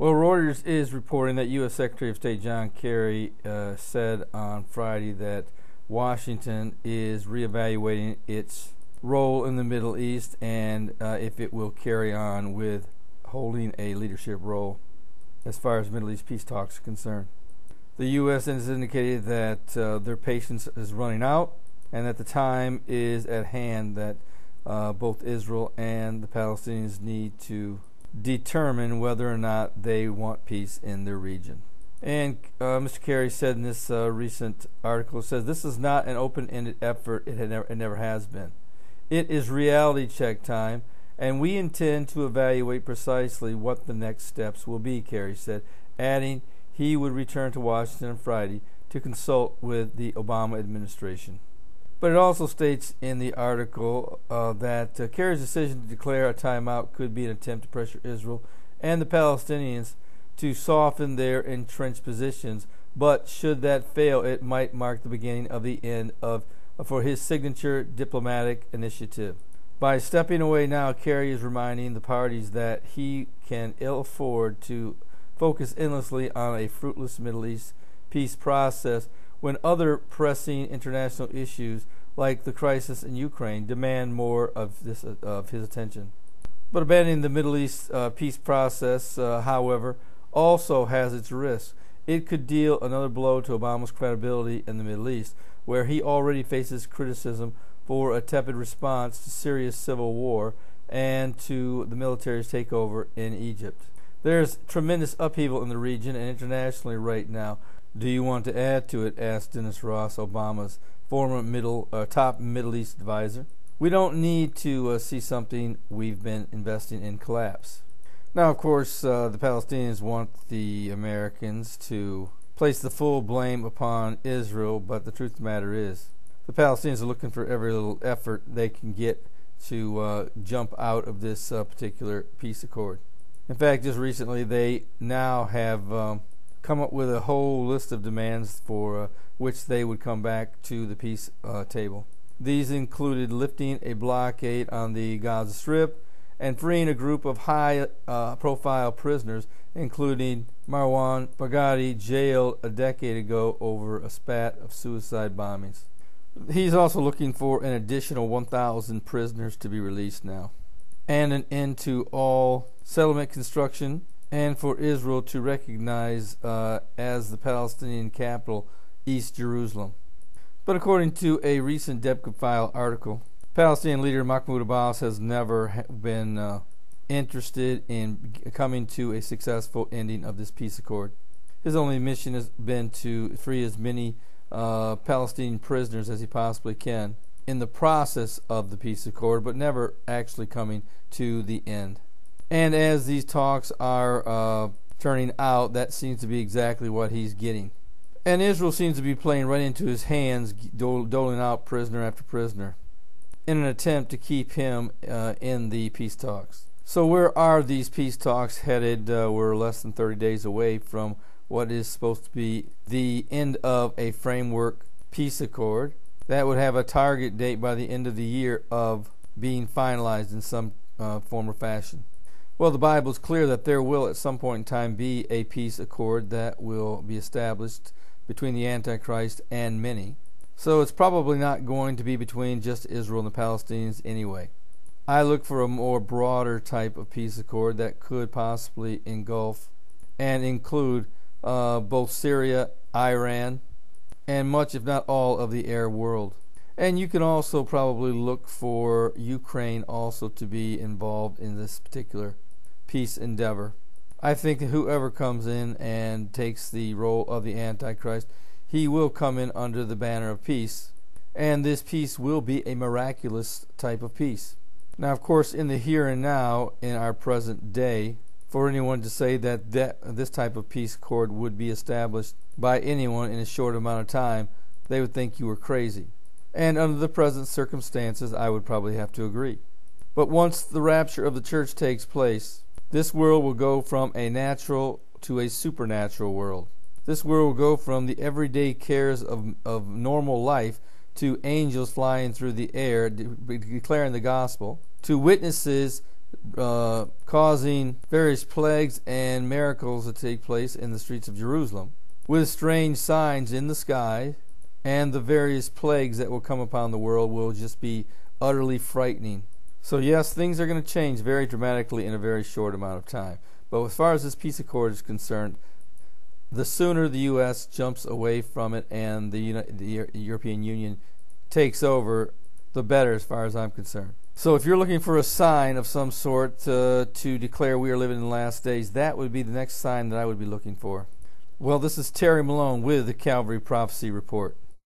Well, Reuters is reporting that U.S. Secretary of State John Kerry said on Friday that Washington is reevaluating its role in the Middle East and if it will carry on with holding a leadership role as far as Middle East peace talks are concerned. The U.S. has indicated that their patience is running out and that the time is at hand that both Israel and the Palestinians need to determine whether or not they want peace in their region. And Mr. Kerry said in this recent article, says this is not an open-ended effort. It never has been. It is reality check time, and we intend to evaluate precisely what the next steps will be, Kerry said, adding he would return to Washington on Friday to consult with the Obama administration. But it also states in the article that Kerry's decision to declare a timeout could be an attempt to pressure Israel and the Palestinians to soften their entrenched positions, but should that fail, it might mark the beginning of the end for his signature diplomatic initiative. By stepping away now, Kerry is reminding the parties that he can ill afford to focus endlessly on a fruitless Middle East peace process when other pressing international issues like the crisis in Ukraine demand more of his attention. But abandoning the Middle East peace process, however, also has its risks. It could deal another blow to Obama's credibility in the Middle East, where he already faces criticism for a tepid response to Syria's civil war and to the military's takeover in Egypt. There's tremendous upheaval in the region and internationally right now. Do you want to add to it? Asked Dennis Ross, Obama's former top Middle East advisor. We don't need to see something we've been investing in collapse. Now, of course, the Palestinians want the Americans to place the full blame upon Israel, but the truth of the matter is the Palestinians are looking for every little effort they can get to jump out of this particular peace accord. In fact, just recently they now have come up with a whole list of demands for which they would come back to the peace table. These included lifting a blockade on the Gaza Strip and freeing a group of high-profile prisoners, including Marwan Barghouti, jailed a decade ago over a spat of suicide bombings. He's also looking for an additional 1,000 prisoners to be released now, and an end to all settlement construction, and for Israel to recognize as the Palestinian capital East Jerusalem. But according to a recent Debka File article, Palestinian leader Mahmoud Abbas has never been interested in coming to a successful ending of this peace accord. His only mission has been to free as many Palestinian prisoners as he possibly can in the process of the peace accord, but never actually coming to the end. And as these talks are turning out, that seems to be exactly what he's getting. And Israel seems to be playing right into his hands, doling out prisoner after prisoner in an attempt to keep him in the peace talks. So where are these peace talks headed? We're less than 30 days away from what is supposed to be the end of a framework peace accord that would have a target date by the end of the year of being finalized in some form or fashion. Well, the Bible is clear that there will at some point in time be a peace accord that will be established between the Antichrist and many. So it's probably not going to be between just Israel and the Palestinians anyway. I look for a more broader type of peace accord that could possibly engulf and include both Syria, Iran, and much, if not all, of the Arab world. And you can also probably look for Ukraine also to be involved in this particular peace endeavor. I think that whoever comes in and takes the role of the Antichrist, he will come in under the banner of peace, and this peace will be a miraculous type of peace. Now, of course, in the here and now, in our present day, for anyone to say that this type of peace accord would be established by anyone in a short amount of time, they would think you were crazy. And under the present circumstances, I would probably have to agree. But once the rapture of the church takes place, this world will go from a natural to a supernatural world. This world will go from the everyday cares of normal life to angels flying through the air declaring the gospel, to witnesses causing various plagues and miracles to take place in the streets of Jerusalem, with strange signs in the sky, and the various plagues that will come upon the world will just be utterly frightening. So yes, things are going to change very dramatically in a very short amount of time. But as far as this peace accord is concerned, the sooner the U.S. jumps away from it and the European Union takes over, the better as far as I'm concerned. So if you're looking for a sign of some sort to declare we are living in the last days, that would be the next sign that I would be looking for. Well, this is Terry Malone with the Calvary Prophecy Report.